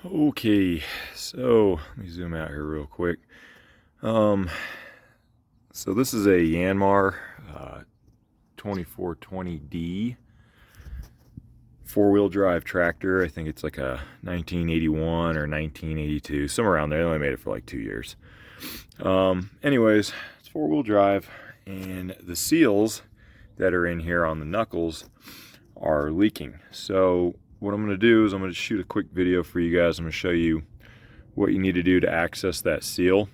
Okay, so let me zoom out here real quick. So this is a Yanmar 2420D four-wheel drive tractor. I think it's like a 1981 or 1982, somewhere around there. They only made it for like 2 years. Anyways, it's four-wheel drive, and the seals that are in here on the knuckles are leaking. So what I'm going to do is I'm going to shoot a quick video for you guys. I'm going to show you what you need to do to access that seal,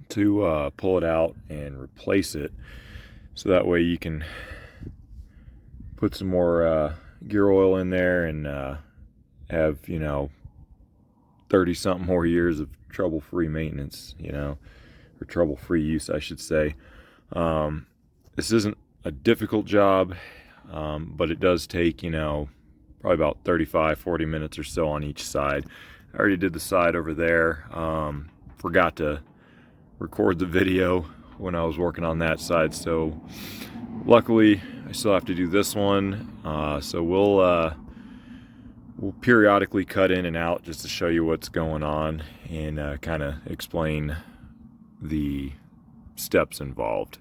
to pull it out and replace it, so that way you can put some more gear oil in there and have, 30 something more years of trouble-free maintenance, or trouble-free use, I should say. This isn't a difficult job, but it does take, probably about 35-40 minutes or so on each side. I already did the side over there. Forgot to record the video when I was working on that side, so luckily I still have to do this one. So we'll periodically cut in and out just to show you what's going on and kind of explain the steps involved.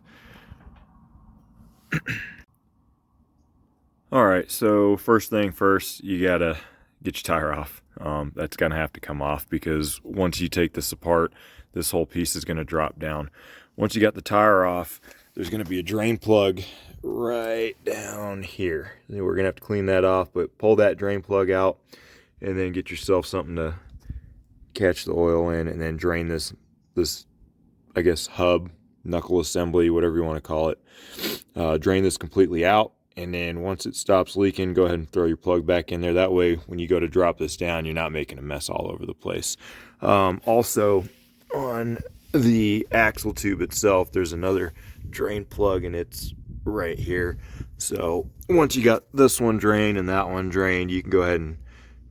Alright, so first thing first, you gotta get your tire off. That's gonna have to come off, because once you take this apart, this whole piece is gonna drop down. Once you got the tire off, there's gonna be a drain plug right down here. We're gonna have to clean that off, but pull that drain plug out and then get yourself something to catch the oil in, and then drain this I guess hub, knuckle assembly, whatever you want to call it. Drain this completely out, and then once it stops leaking, go ahead and throw your plug back in there. That way when you go to drop this down, you're not making a mess all over the place. Also, on the axle tube itself, there's another drain plug, and it's right here. So once you got this one drained and that one drained, you can go ahead and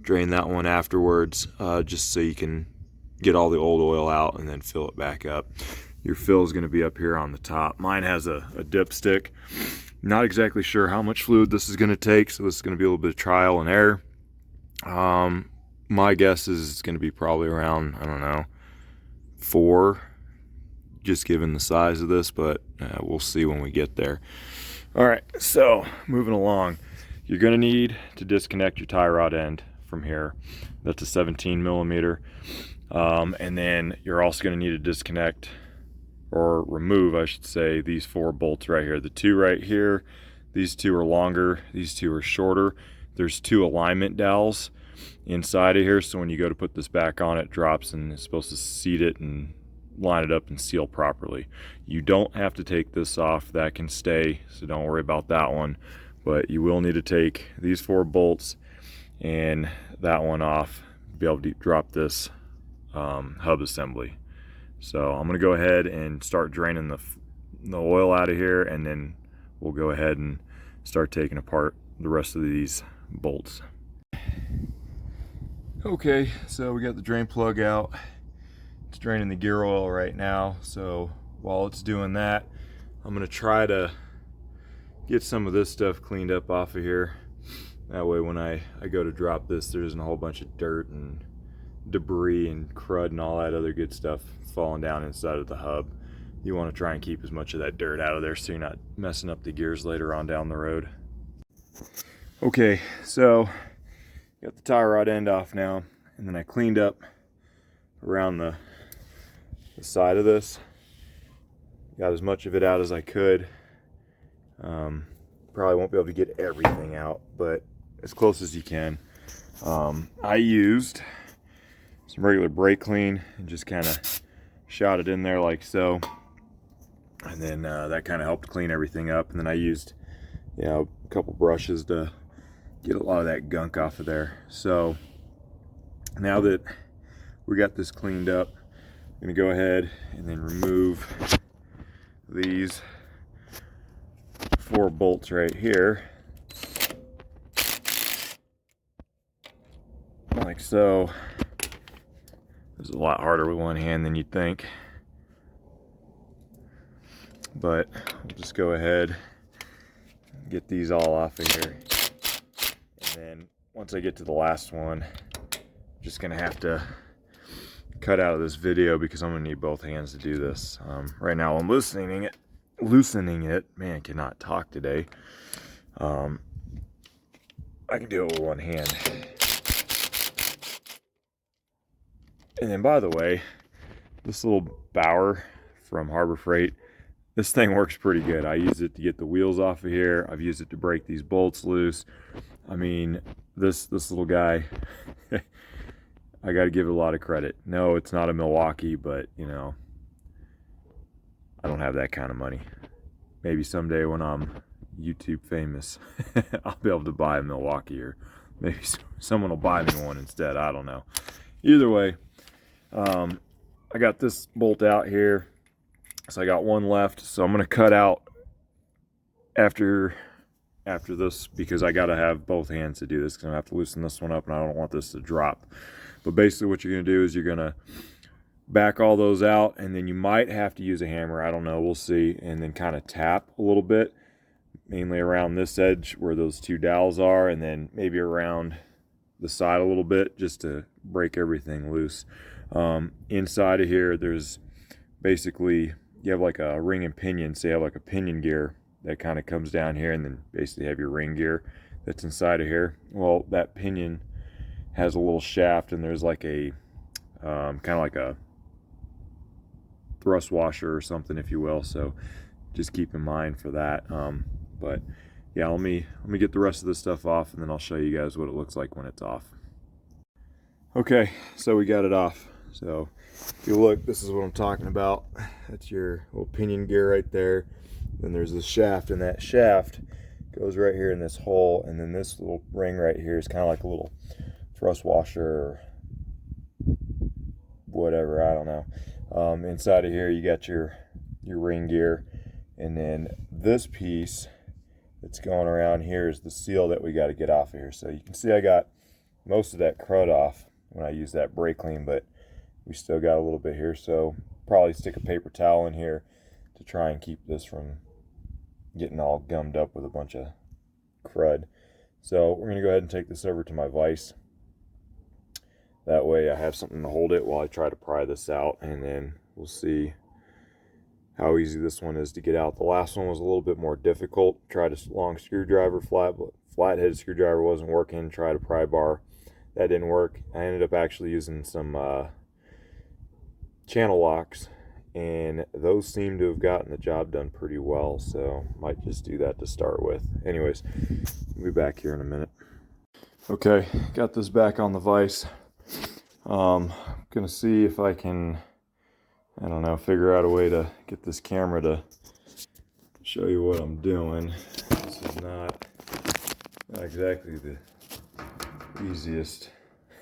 drain that one afterwards, just so you can get all the old oil out and then fill it back up. Your fill is going to be up here on the top. Mine has a dipstick. Not exactly sure how much fluid this is going to take, so this is going to be a little bit of trial and error. My guess is it's going to be probably around, I don't know, 4, just given the size of this, but we'll see when we get there. All right, so moving along, you're going to need to disconnect your tie rod end from here. That's a 17 millimeter. And then you're also going to need to disconnect, or remove, I should say, these 4 bolts right here. The 2 right here, these 2 are longer, these 2 are shorter. There's 2 alignment dowels inside of here, so when you go to put this back on, it drops and it's supposed to seat it and line it up and seal properly. You don't have to take this off, that can stay, so don't worry about that one. But you will need to take these 4 bolts and that one off to be able to drop this hub assembly. So I'm going to go ahead and start draining the oil out of here, and then we'll go ahead and start taking apart the rest of these bolts. Okay, so we got the drain plug out. It's draining the gear oil right now, so while it's doing that, I'm going to try to get some of this stuff cleaned up off of here. That way when I go to drop this, there isn't a whole bunch of dirt and debris and crud and all that other good stuff falling down inside of the hub. You want to try and keep as much of that dirt out of there so you're not messing up the gears later on down the road. Okay, so got the tie rod end off now, and then I cleaned up around the side of this. Got as much of it out as I could. Probably won't be able to get everything out, but as close as you can. I used some regular brake clean and just kind of shot it in there like so, and then that kind of helped clean everything up. And then I used a couple brushes to get a lot of that gunk off of there. So now that we got this cleaned up, I'm going to go ahead and then remove these 4 bolts right here, like so. It's a lot harder with one hand than you'd think, but we'll just go ahead and get these all off of here, and then once I get to the last one, just gonna have to cut out of this video because I'm gonna need both hands to do this. Right now I'm loosening it. Man, I cannot talk today. I can do it with one hand. And then, by the way, this little bower from Harbor Freight, this thing works pretty good. I use it to get the wheels off of here. I've used it to break these bolts loose. I mean, this little guy, I got to give it a lot of credit. No, it's not a Milwaukee, but you know, I don't have that kind of money. Maybe someday when I'm YouTube famous, I'll be able to buy a Milwaukee, or maybe someone will buy me one instead. I don't know. Either way, I got this bolt out here, so I got one left. So I'm gonna cut out after this because I gotta have both hands to do this because I have to loosen this one up and I don't want this to drop. But basically what you're gonna do is you're gonna back all those out, and then you might have to use a hammer, I don't know, we'll see, and then kind of tap a little bit, mainly around this edge where those two dowels are, and then maybe around the side a little bit just to break everything loose. Inside of here there's basically, you have like a ring and pinion, so you have like a pinion gear that kind of comes down here, and then basically have your ring gear that's inside of here. Well, that pinion has a little shaft, and there's like a kind of like a thrust washer or something, if you will, so just keep in mind for that. But yeah, let me get the rest of this stuff off, and then I'll show you guys what it looks like when it's off. Okay, so we got it off. So if you look, this is what I'm talking about. That's your little pinion gear right there. Then there's the shaft, and that shaft goes right here in this hole, and then this little ring right here is kind of like a little thrust washer or whatever, I don't know. Inside of here you got your ring gear, and then this piece that's going around here is the seal that we got to get off of here. So you can see I got most of that crud off when I use that brake clean, but we still got a little bit here, so probably stick a paper towel in here to try and keep this from getting all gummed up with a bunch of crud. So we're gonna go ahead and take this over to my vise. That way I have something to hold it while I try to pry this out, and then we'll see how easy this one is to get out. The last one was a little bit more difficult. Tried a long screwdriver, flathead screwdriver wasn't working. Tried a pry bar, that didn't work. I ended up actually using some channel locks, and those seem to have gotten the job done pretty well, so might just do that to start with. Anyways, we'll be back here in a minute. Okay, got this back on the vise. Gonna see if I can, I don't know, figure out a way to get this camera to show you what I'm doing. This is not exactly the easiest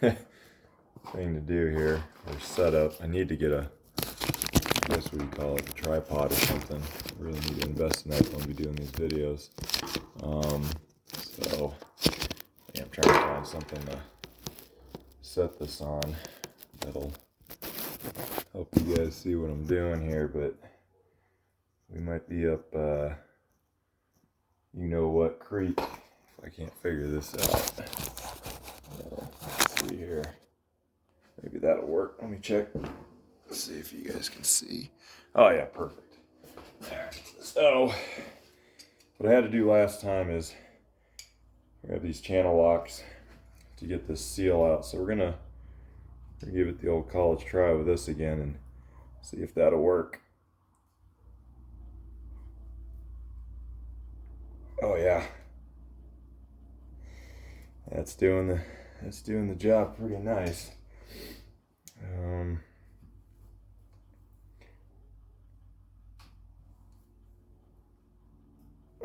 thing to do here, or setup. I need to get a, I guess what you call it, a tripod or something. I really need to invest in that when we be doing these videos. So yeah, I'm trying to find something to set this on that'll help you guys see what I'm doing here, but we might be up you know what creek if I can't figure this out. Let's see here, maybe that'll work. Let me check, let's see if you guys can see. Oh yeah, perfect. Alright, so what I had to do last time is we have these channel locks to get this seal out, so we're gonna give it the old college try with this again and see if that'll work. Oh yeah, that's doing the job pretty nice.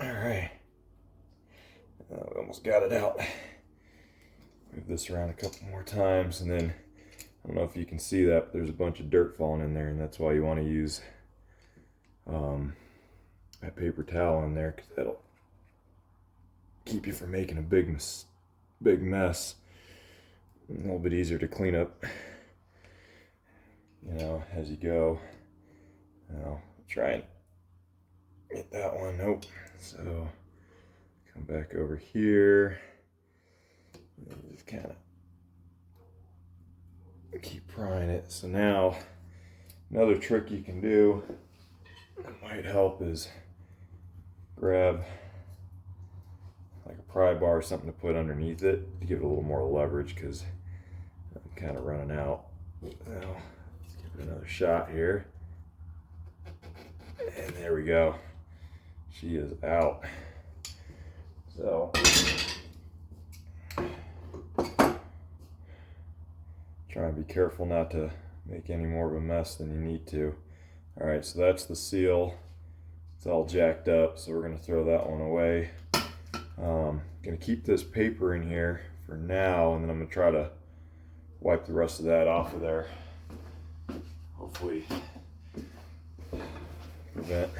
All right, we almost got it out. Move this around a couple more times, and then I don't know if you can see that, but there's a bunch of dirt falling in there, and that's why you want to use that paper towel in there, because that'll keep you from making a big mess. A little bit easier to clean up, you know, as you go. Now try and get that one. Nope. So come back over here and just kind of keep prying it. So now, another trick you can do that might help is grab like a pry bar or something to put underneath it to give it a little more leverage, because I'm kind of running out. Now, let's give it another shot here. And there we go. She is out. So, try and be careful not to make any more of a mess than you need to. All right, so that's the seal. It's all jacked up, so we're gonna throw that one away. Gonna keep this paper in here for now, and then I'm gonna try to wipe the rest of that off of there. Hopefully prevent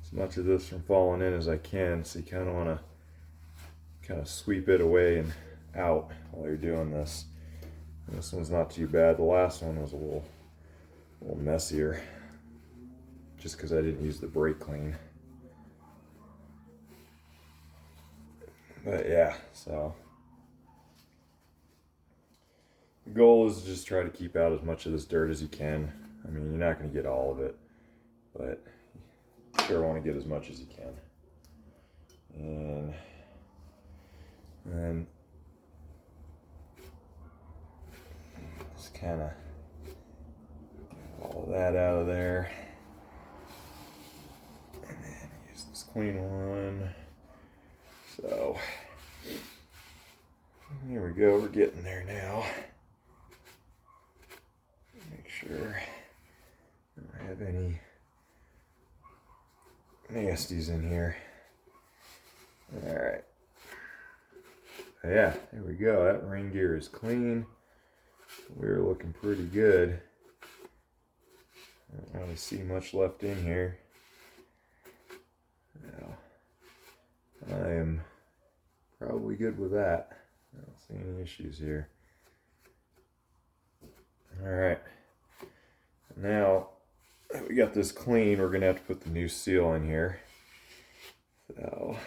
as much of this from falling in as I can. So you kind of want to kind of sweep it away and out while you're doing this. And this one's not too bad. The last one was a little messier, just because I didn't use the brake clean. But yeah, so the goal is to just try to keep out as much of this dirt as you can. I mean, you're not going to get all of it, but you sure want to get as much as you can. And then just kind of get all that out of there. And then use this clean one. So here we go, we're getting there now. Make sure I don't have any nasties in here. Alright. Yeah, there we go. That ring gear is clean. We're looking pretty good. I don't really see much left in here. Now, I am probably good with that. I don't see any issues here. Alright. Now that we got this clean, we're going to have to put the new seal in here. So,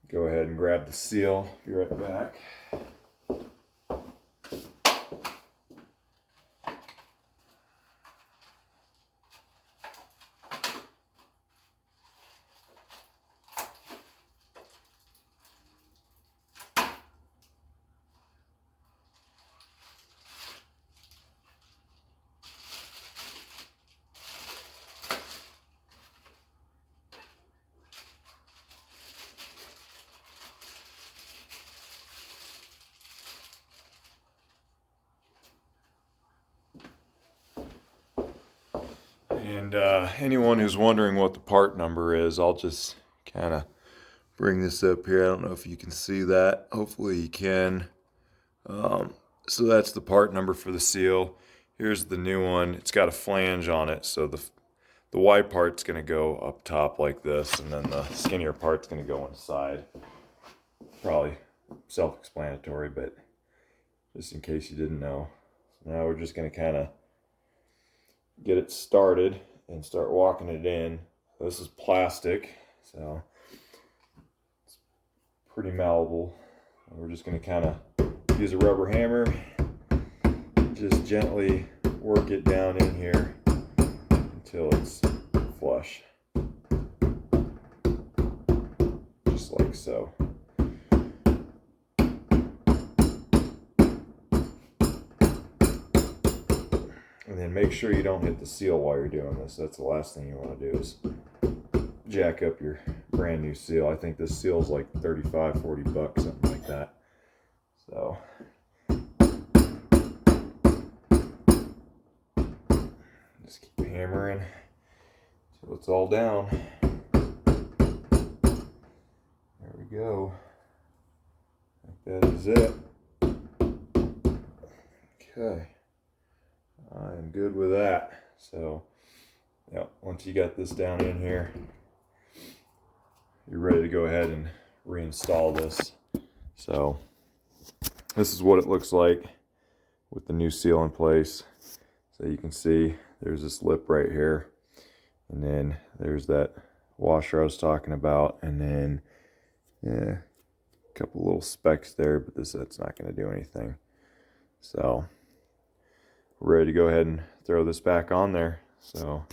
go ahead and grab the seal. Be right back. And anyone who's wondering what the part number is, I'll just kind of bring this up here. I don't know if you can see that. Hopefully you can. So that's the part number for the seal. Here's the new one. It's got a flange on it, so the wide part's going to go up top like this, and then the skinnier part's going to go on the side. Probably self-explanatory, but just in case you didn't know. So now we're just going to kind of get it started and start walking it in. This is plastic, so it's pretty malleable. We're just going to kind of use a rubber hammer, just gently work it down in here until it's flush, just like so. And then make sure you don't hit the seal while you're doing this. That's the last thing you want to do, is jack up your brand new seal. I think this seal is like 35, 40 bucks, something like that. So just keep hammering until it's all down. There we go. That is it. Okay. I am good with that. So, yeah, once you got this down in here, you're ready to go ahead and reinstall this. So, this is what it looks like with the new seal in place. So you can see there's this lip right here, and then there's that washer I was talking about, and then a couple little specks there, but that's not going to do anything. So we're ready to go ahead and throw this back on there. So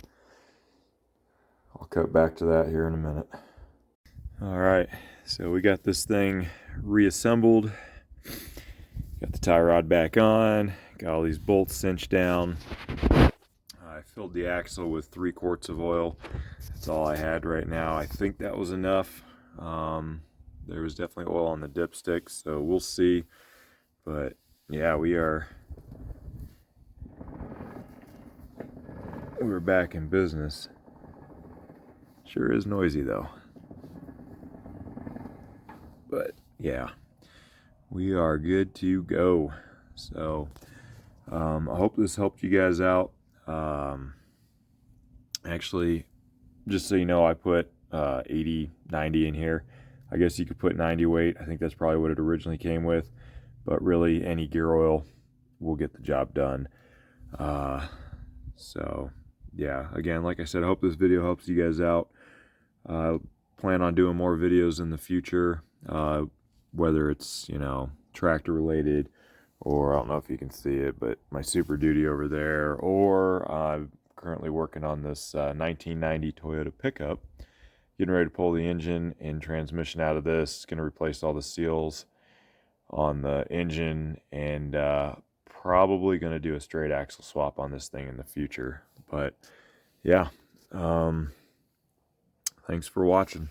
I'll cut back to that here in a minute. All right, so we got this thing reassembled. Got the tie rod back on, got all these bolts cinched down. I filled the axle with 3 quarts of oil. That's all I had right now. I think that was enough. There was definitely oil on the dipstick, so we'll see. But yeah, we're back in business. Sure is noisy though. But yeah, we are good to go. So I hope this helped you guys out. Actually, just so you know, I put 80, 90 in here. I guess you could put 90 weight. I think that's probably what it originally came with. But really, any gear oil will get the job done. So yeah, again, like I said, I hope this video helps you guys out. Plan on doing more videos in the future, whether it's, you know, tractor related, or I don't know if you can see it, but my Super Duty over there, or I'm currently working on this 1990 Toyota pickup, getting ready to pull the engine and transmission out of this. Going to replace all the seals on the engine, and probably going to do a straight axle swap on this thing in the future. But yeah, thanks for watching.